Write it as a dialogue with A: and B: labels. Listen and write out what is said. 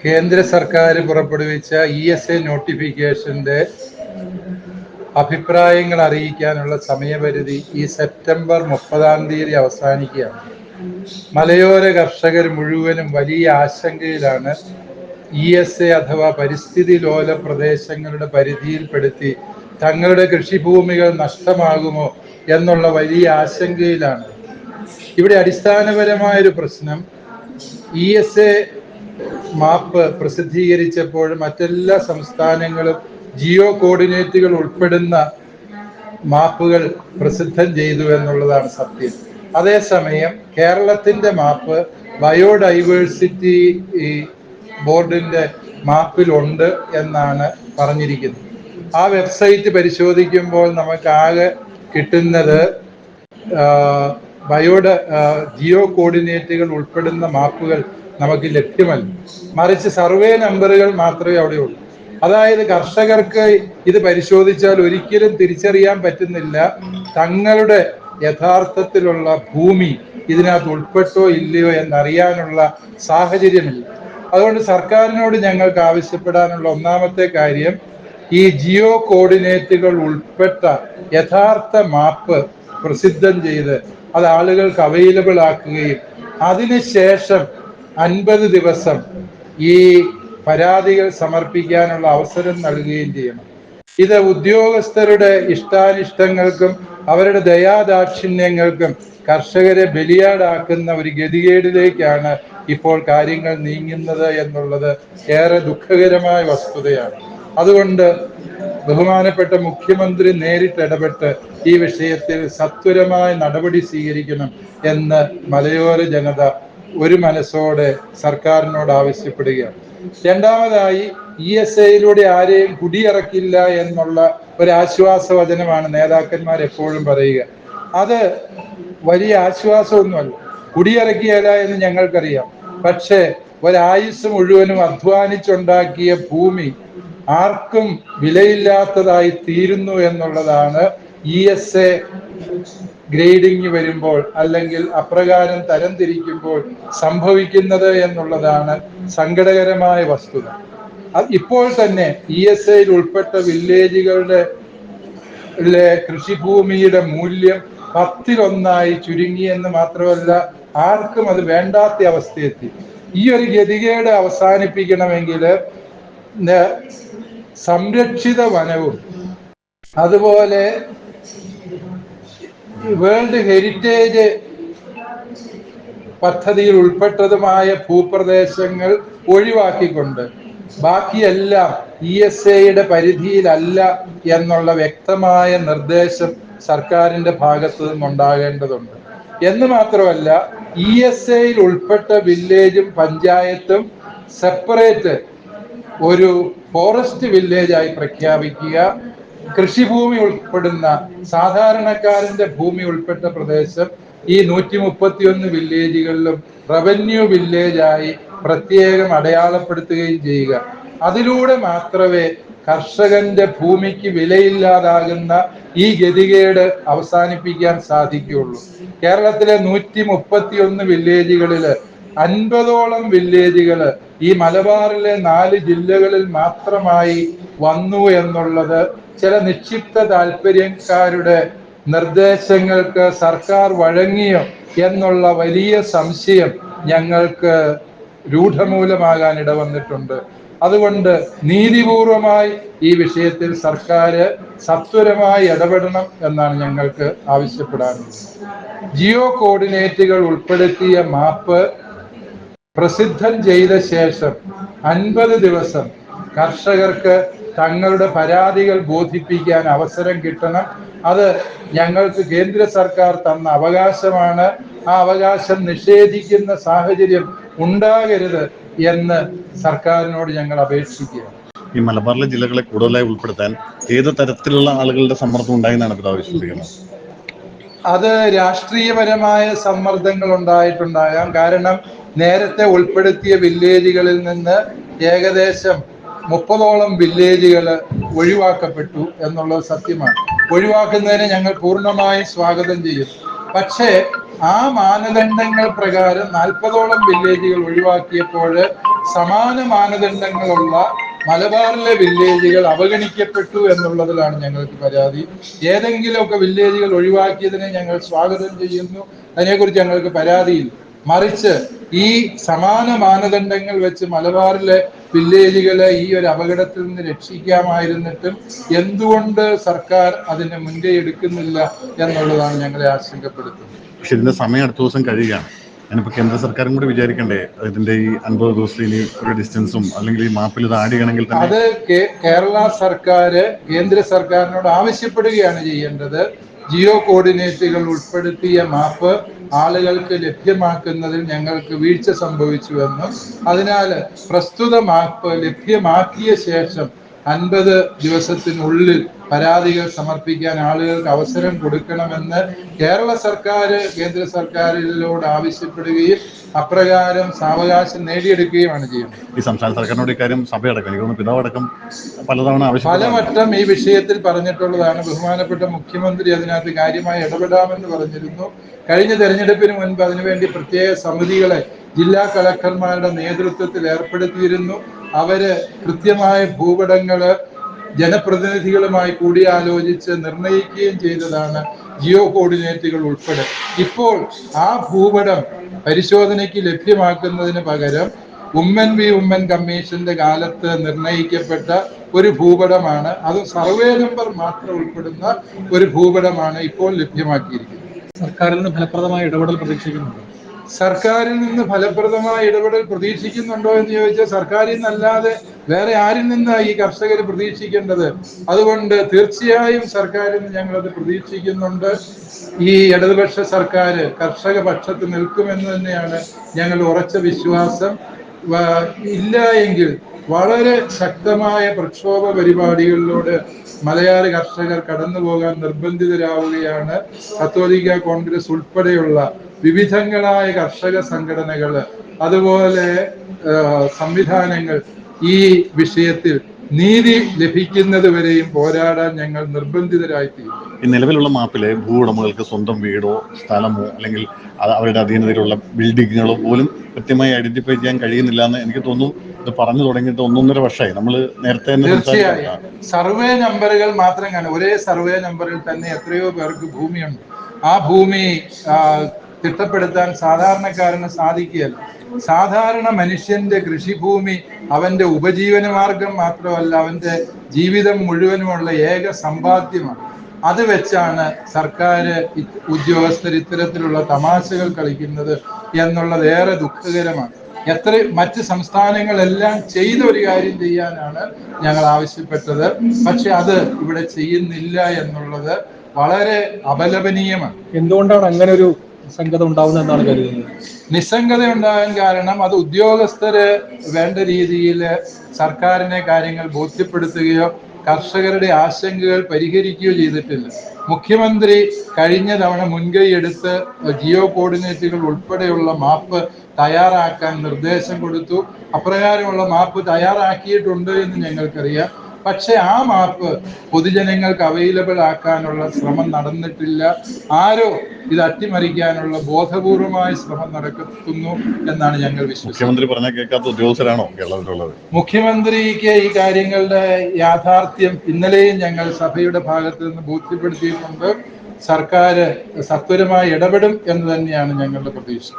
A: കേന്ദ്ര സർക്കാർ പുറപ്പെടുവിച്ച ESA നോട്ടിഫിക്കേഷന്റെ അഭിപ്രായങ്ങൾ അറിയിക്കാനുള്ള സമയപരിധി ഈ സെപ്റ്റംബർ 30 അവസാനിക്കുകയാണ്. മലയോര കർഷകർ മുഴുവനും വലിയ ആശങ്കയിലാണ്. ESA അഥവാ പരിസ്ഥിതി ലോല പ്രദേശങ്ങളുടെ പരിധിയിൽപ്പെടുത്തി തങ്ങളുടെ കൃഷിഭൂമികൾ നഷ്ടമാകുമോ എന്നുള്ള വലിയ ആശങ്കയിലാണ്. ഇവിടെ അടിസ്ഥാനപരമായൊരു പ്രശ്നം, ESA മാപ്പ് പ്രസിദ്ധീകരിച്ചപ്പോൾ മറ്റെല്ലാ സംസ്ഥാനങ്ങളും ജിയോ കോർഡിനേറ്റുകൾ ഉൾപ്പെടുന്ന മാപ്പുകൾ പ്രസിദ്ധം ചെയ്തു എന്നുള്ളതാണ് സത്യം. അതേസമയം കേരളത്തിന്റെ മാപ്പ് ബയോഡൈവേഴ്സിറ്റി ബോർഡിന്റെ മാപ്പിലുണ്ട് എന്നാണ് പറഞ്ഞിരിക്കുന്നത്. ആ വെബ്സൈറ്റ് പരിശോധിക്കുമ്പോൾ നമുക്ക് ആകെ കിട്ടുന്നത് ജിയോ കോർഡിനേറ്റുകൾ ഉൾപ്പെടുന്ന മാപ്പുകൾ നമുക്ക് ലഭ്യമല്ല. മറിച്ച് സർവേ നമ്പറുകൾ മാത്രമേ അവിടെ ഉള്ളൂ. അതായത് കർഷകർക്ക് ഇത് പരിശോധിച്ചാൽ ഒരിക്കലും തിരിച്ചറിയാൻ പറ്റുന്നില്ല തങ്ങളുടെ യഥാർത്ഥത്തിലുള്ള ഭൂമി ഇതിനകത്ത് ഉൾപ്പെട്ടോ ഇല്ലയോ എന്നറിയാനുള്ള സാഹചര്യമില്ല. അതുകൊണ്ട് സർക്കാരിനോട് ഞങ്ങൾക്ക് ആവശ്യപ്പെടാനുള്ള ഒന്നാമത്തെ കാര്യം, ഈ ജിയോ കോർഡിനേറ്റുകൾ ഉൾപ്പെട്ട യഥാർത്ഥ മാപ്പ് പ്രസിദ്ധം ചെയ്ത് അത് ആളുകൾക്ക് അവൈലബിൾ ആക്കുകയും അതിനുശേഷം 50 ദിവസം ഈ പരാതികൾ സമർപ്പിക്കാനുള്ള അവസരം നൽകുകയും ചെയ്യണം. ഇത് ഉദ്യോഗസ്ഥരുടെ ഇഷ്ടാനിഷ്ടങ്ങൾക്കും അവരുടെ ദയാദാക്ഷിണ്യങ്ങൾക്കും കർഷകരെ ബലിയാടാക്കുന്ന ഒരു ഗതികേടിലേക്കാണ് ഇപ്പോൾ കാര്യങ്ങൾ നീങ്ങുന്നത് എന്നുള്ളത് ഏറെ ദുഃഖകരമായ വസ്തുതയാണ്. അതുകൊണ്ട് ബഹുമാനപ്പെട്ട മുഖ്യമന്ത്രി നേരിട്ട് ഇടപെട്ട് ഈ വിഷയത്തിൽ സത്വരമായ നടപടി സ്വീകരിക്കണം എന്ന് മലയോര ജനത ഒരു മനസ്സോടെ സർക്കാരിനോട് ആവശ്യപ്പെടുകയാണ്. രണ്ടാമതായി, ESAയിലൂടെ ആരെയും കുടിയിറക്കില്ല എന്നുള്ള ഒരു ആശ്വാസവചനമാണ് നേതാക്കന്മാർ എപ്പോഴും പറയുക. അത് വലിയ ആശ്വാസമൊന്നുമല്ല. കുടിയിറക്കിയല്ല എന്ന് ഞങ്ങൾക്കറിയാം. പക്ഷേ ഒരായുസ് മുഴുവനും അധ്വാനിച്ചുണ്ടാക്കിയ ഭൂമി ആർക്കും വിലയില്ലാത്തതായി തീരുന്നു എന്നുള്ളതാണ് ESA ഗ്രേഡിങ് വരുമ്പോൾ അല്ലെങ്കിൽ അപ്രകാരം തരംതിരിക്കുമ്പോൾ സംഭവിക്കുന്നത് എന്നുള്ളതാണ് സങ്കടകരമായ വസ്തുത. ഇപ്പോൾ തന്നെ ESAയിൽ ഉൾപ്പെട്ട വില്ലേജുകളുടെ കൃഷിഭൂമിയുടെ മൂല്യം 10-1 ചുരുങ്ങിയെന്ന് മാത്രമല്ല, ആർക്കും അത് വേണ്ടാത്ത അവസ്ഥയെത്തി. ഈ ഒരു ഗതികേട് അവസാനിപ്പിക്കണമെങ്കിൽ സംരക്ഷിത വനവും അതുപോലെ വേൾഡ് ഹെറിറ്റേജ് പദ്ധതിയിൽ ഉൾപ്പെട്ടതുമായ ഭൂപ്രദേശങ്ങൾ ഒഴിവാക്കിക്കൊണ്ട് ബാക്കിയെല്ലാം ESAയുടെ പരിധിയിലല്ല എന്നുള്ള വ്യക്തമായ നിർദ്ദേശം സർക്കാരിന്റെ ഭാഗത്തു നിന്നുണ്ടാകേണ്ടതുണ്ട്. എന്ന് മാത്രമല്ല, ESAയിൽ ഉൾപ്പെട്ട വില്ലേജും പഞ്ചായത്തും സെപ്പറേറ്റ് ഒരു ഫോറസ്റ്റ് വില്ലേജായി പ്രഖ്യാപിക്കുക. കൃഷിഭൂമി ഉൾപ്പെടുന്ന സാധാരണക്കാരന്റെ ഭൂമി ഉൾപ്പെട്ട പ്രദേശം ഈ 131 വില്ലേജുകളിലും റവന്യൂ വില്ലേജായി പ്രത്യേകം അടയാളപ്പെടുത്തുകയും ചെയ്യുക. അതിലൂടെ മാത്രമേ കർഷകന്റെ ഭൂമിക്ക് വിലയില്ലാതാകുന്ന ഈ ഗതികേട് അവസാനിപ്പിക്കാൻ സാധിക്കുകയുള്ളൂ. കേരളത്തിലെ 131 വില്ലേജുകളില് 50ഓളം വില്ലേജുകൾ ഈ മലബാറിലെ 4 ജില്ലകളിൽ മാത്രമായി വന്നു എന്നുള്ളത് ചില നിക്ഷിപ്ത താല്പര്യക്കാരുടെ നിർദ്ദേശങ്ങൾക്ക് സർക്കാർ വഴങ്ങിയോ എന്നുള്ള വലിയ സംശയം ഞങ്ങൾക്ക് രൂഢമൂലമാകാൻ ഇടവന്നിട്ടുണ്ട്. അതുകൊണ്ട് നീതിപൂർവമായി ഈ വിഷയത്തിൽ സർക്കാർ സത്വരമായി ഇടപെടണം എന്നാണ് ഞങ്ങൾക്ക് ആവശ്യപ്പെടാനുള്ളത്. ജിയോ കോർഡിനേറ്റുകൾ ഉൾപ്പെടുത്തിയ മാപ്പ് പ്രസിദ്ധം ചെയ്ത ശേഷം 50 ദിവസം കർഷകർക്ക് തങ്ങളുടെ പരാതികൾ ബോധിപ്പിക്കാൻ അവസരം കിട്ടണം. അത് ഞങ്ങൾക്ക് കേന്ദ്ര സർക്കാർ തന്ന അവകാശമാണ്. ആ അവകാശം നിഷേധിക്കുന്ന സാഹചര്യം ഉണ്ടാകരുത് എന്ന് സർക്കാരിനോട് ഞങ്ങൾ അപേക്ഷിക്കുകയാണ്.
B: ഈ മലബാറിലെ ജില്ലകളെ കൂടുതലായി ഉൾപ്പെടുത്താൻ ഏത് തരത്തിലുള്ള ആളുകളുടെ സമ്മർദ്ദം ഉണ്ടായെന്നാണ് ഇപ്പോൾ ആവശ്യപ്പെടുന്നത്?
A: അത് രാഷ്ട്രീയപരമായ സമ്മർദ്ദങ്ങൾ ഉണ്ടായിട്ടുണ്ടാകാം. കാരണം നേരത്തെ ഉൾപ്പെടുത്തിയ വില്ലേജുകളിൽ നിന്ന് ഏകദേശം 30ഓളം വില്ലേജുകൾ ഒഴിവാക്കപ്പെട്ടു എന്നുള്ളത് സത്യമാണ്. ഒഴിവാക്കുന്നതിനെ ഞങ്ങൾ പൂർണ്ണമായും സ്വാഗതം ചെയ്യും. പക്ഷേ ആ മാനദണ്ഡങ്ങൾ പ്രകാരം 40ഓളം വില്ലേജുകൾ ഒഴിവാക്കിയപ്പോൾ സമാന മാനദണ്ഡങ്ങളുള്ള മലബാറിലെ വില്ലേജുകൾ അവഗണിക്കപ്പെട്ടു എന്നുള്ളതിലാണ് ഞങ്ങൾക്ക് പരാതി. ഏതെങ്കിലുമൊക്കെ വില്ലേജുകൾ ഒഴിവാക്കിയതിനെ ഞങ്ങൾ സ്വാഗതം ചെയ്യുന്നു, അതിനെക്കുറിച്ച് ഞങ്ങൾക്ക് പരാതിയില്ല. മറിച്ച് ഈ സമാന മാനദണ്ഡങ്ങൾ വെച്ച് മലബാറിലെ വില്ലേജുകളെ ഈ ഒരു അപകടത്തിൽ നിന്ന് രക്ഷിക്കാമായിരുന്നിട്ടും എന്തുകൊണ്ട് സർക്കാർ അതിന് മുൻകൈ എടുക്കുന്നില്ല എന്നുള്ളതാണ് ഞങ്ങളെ ആശങ്കപ്പെടുത്തുന്നത്.
B: പക്ഷെ ഇതിന്റെ സമയം അടുത്ത ദിവസം കഴിയുകയാണ്. ഞാനിപ്പോൾ കേന്ദ്ര സർക്കാരും കൂടി വിചാരിക്കണ്ടേ ഇതിന്റെ ഈ 50 ദിവസം ഇനി ഒരു ഡിസ്റ്റൻസും അല്ലെങ്കിൽ ഈ മാപ്പിൽ ഇത് ആഡ് ചെയ്യണമെങ്കിൽ തന്നെ?
A: അത് കേരള സർക്കാർ കേന്ദ്ര സർക്കാരിനോട് ആവശ്യപ്പെടുകയാണ് ചെയ്യേണ്ടത്. ജിയോ കോർഡിനേറ്റുകൾ ഉൾപ്പെടുത്തിയ മാപ്പ് ആളുകൾക്ക് ലഭ്യമാക്കുന്നതിൽ ഞങ്ങൾക്ക് വീഴ്ച സംഭവിച്ചുവെന്നും അതിനാൽ പ്രസ്തുത മാപ്പ് ലഭ്യമാക്കിയ ശേഷം 50 ദിവസത്തിനുള്ളിൽ പരാതികൾ സമർപ്പിക്കാൻ ആളുകൾക്ക് അവസരം കൊടുക്കണമെന്ന് കേരള സർക്കാർ കേന്ദ്ര സർക്കാരിനോട് ആവശ്യപ്പെടുകയും അപ്രകാരം സാവകാശം നേടിയെടുക്കുകയുമാണ് ചെയ്യുന്നത്.
B: ഈ സംസ്ഥാന സർക്കാരിനോട് ഇക്കാര്യം സഭയടക്കം എനിക്ക് തോന്നുന്നു പിതാവടക്കം പലതവണ
A: പലവട്ടം ഈ വിഷയത്തിൽ പറഞ്ഞിട്ടുള്ളതാണ്. ബഹുമാനപ്പെട്ട മുഖ്യമന്ത്രി അതിനകത്ത് കാര്യമായി ഇടപെടാമെന്ന് പറഞ്ഞിരുന്നു. കഴിഞ്ഞ തെരഞ്ഞെടുപ്പിന് മുൻപ് അതിനുവേണ്ടി പ്രത്യേക സമിതികളെ ജില്ലാ കളക്ടർമാരുടെ നേതൃത്വത്തിൽ ഏർപ്പെടുത്തിയിരുന്നു. അവര് കൃത്യമായ ഭൂപടങ്ങള് ജനപ്രതിനിധികളുമായി കൂടിയാലോചിച്ച് നിർണയിക്കുകയും ചെയ്തതാണ് ജിയോ കോർഡിനേറ്റുകൾ ഉൾപ്പെടെ. ഇപ്പോൾ ആ ഭൂപടം പരിശോധനയ്ക്ക് ലഭ്യമാക്കുന്നതിന് പകരം ഉമ്മൻ കമ്മീഷന്റെ കാലത്ത് നിർണയിക്കപ്പെട്ട ഒരു ഭൂപടമാണ്, അത് സർവേ നമ്പർ മാത്രം ഉൾപ്പെടുന്ന ഒരു ഭൂപടമാണ് ഇപ്പോൾ ലഭ്യമാക്കിയിരിക്കുന്നത്.
C: സർക്കാരിൽ നിന്ന് ഫലപ്രദമായ ഇടപെടൽ പ്രതീക്ഷിക്കുന്നുണ്ടോ?
A: സർക്കാരിൽ നിന്ന് ഫലപ്രദമായ ഇടപെടൽ പ്രതീക്ഷിക്കുന്നുണ്ടോ എന്ന് ചോദിച്ചാൽ സർക്കാരിൽ നിന്നല്ലാതെ വേറെ ആരിൽ നിന്നാണ് ഈ കർഷകർ പ്രതീക്ഷിക്കേണ്ടത്? അതുകൊണ്ട് തീർച്ചയായും സർക്കാരിൽ നിന്ന് ഞങ്ങളത് പ്രതീക്ഷിക്കുന്നുണ്ട്. ഈ ഇടതുപക്ഷ സർക്കാർ കർഷക പക്ഷത്ത് നിൽക്കുമെന്ന് തന്നെയാണ് ഞങ്ങളുടെ ഉറച്ച വിശ്വാസം. ഇല്ല എങ്കിൽ വളരെ ശക്തമായ പ്രക്ഷോഭ പരിപാടികളിലൂടെ മലയാളി കർഷകർ കടന്നു പോകാൻ നിർബന്ധിതരാവുകയാണ്. കത്തോലിക്ക കോൺഗ്രസ് ഉൾപ്പെടെയുള്ള വിവിധങ്ങളായ കർഷക സംഘടനകൾ അതുപോലെ സംവിധാനങ്ങൾ ഈ വിഷയത്തിൽ നീതി ലഭിക്കുന്നത് വരെയും പോരാടാൻ ഞങ്ങൾ നിർബന്ധിതരായിത്തീരും.
B: ഈ നിലവിലുള്ള മാപ്പിലെ ഭൂവുടമകൾക്ക് സ്വന്തം വീടോ സ്ഥലമോ അല്ലെങ്കിൽ അവരുടെ അധീനതയിലുള്ള ബിൽഡിങ്ങുകളോ പോലും കൃത്യമായി ഐഡന്റിഫൈ ചെയ്യാൻ കഴിയുന്നില്ല എന്ന് എനിക്ക് തോന്നുന്നു. ഇത് പറഞ്ഞു തുടങ്ങിയിട്ട് 1.5 വർഷമായി. നമ്മൾ നേരത്തെ
A: തീർച്ചയായും സർവേ നമ്പറുകൾ മാത്രം കാണും. ഒരേ സർവേ നമ്പറിൽ തന്നെ എത്രയോ പേർക്ക് ഭൂമിയുണ്ട്. ആ ഭൂമി തിട്ടപ്പെടുത്താൻ സാധാരണക്കാരന് സാധിക്കുകയല്ല. സാധാരണ മനുഷ്യന്റെ കൃഷിഭൂമി അവന്റെ ഉപജീവന മാർഗം മാത്രമല്ല, അവന്റെ ജീവിതം മുഴുവനുമുള്ള ഏക സമ്പാദ്യമാണ്. അത് വെച്ചാണ് സർക്കാർ ഉദ്യോഗസ്ഥർ ഇത്തരത്തിലുള്ള തമാശകൾ കളിക്കുന്നത് എന്നുള്ളത് ഏറെ ദുഃഖകരമാണ്. മറ്റ് സംസ്ഥാനങ്ങളെല്ലാം ചെയ്ത ഒരു കാര്യം ചെയ്യാനാണ് ഞങ്ങൾ ആവശ്യപ്പെട്ടത്. പക്ഷെ അത് ഇവിടെ ചെയ്യുന്നില്ല എന്നുള്ളത് വളരെ അപലപനീയമാണ്.
C: എന്തുകൊണ്ടാണ് അങ്ങനെ ഒരു നിസ്സംഗത ഉണ്ടാവുന്നത് എന്നാണ് കരുതുന്നത്?
A: നിസ്സംഗത ഉണ്ടാകാൻ കാരണം അത് ഉദ്യോഗസ്ഥര് വേണ്ട രീതിയിൽ സർക്കാരിനെ കാര്യങ്ങൾ ബോധ്യപ്പെടുത്തുകയോ കർഷകരുടെ ആശങ്കകൾ പരിഹരിക്കുകയോ ചെയ്തിട്ടില്ല. മുഖ്യമന്ത്രി കഴിഞ്ഞ തവണ മുൻകൈ എടുത്ത് ജിയോ കോർഡിനേറ്റുകൾ ഉൾപ്പെടെയുള്ള മാപ്പ് തയ്യാറാക്കാൻ നിർദ്ദേശം കൊടുത്തു. അപ്രകാരമുള്ള മാപ്പ് തയ്യാറാക്കിയിട്ടുണ്ട് എന്ന് ഞങ്ങൾക്കറിയാം. പക്ഷെ ആ മാപ്പ് പൊതുജനങ്ങൾക്ക് അവൈലബിൾ ആക്കാനുള്ള ശ്രമം നടന്നിട്ടില്ല. ആരോ ഇത് അട്ടിമറിക്കാനുള്ള ബോധപൂർവമായ ശ്രമം നടക്കുന്നു എന്നാണ് ഞങ്ങൾ വിശ്വസിക്കുന്നത്.
B: മുഖ്യമന്ത്രി പറഞ്ഞാൽ കേൾക്കാത്ത ഉദ്യോഗസ്ഥരാണോ കേരളത്തിലുള്ളത്?
A: മുഖ്യമന്ത്രിക്ക് ഈ കാര്യങ്ങളുടെ യാഥാർത്ഥ്യം ഇന്നലെയും ഞങ്ങൾ സഭയുടെ ഭാഗത്ത് നിന്ന് ബോധ്യപ്പെടുത്തിയിട്ടുണ്ട്. സർക്കാർ സത്വരമായി ഇടപെടും എന്ന് തന്നെയാണ് ഞങ്ങളുടെ പ്രതീക്ഷ.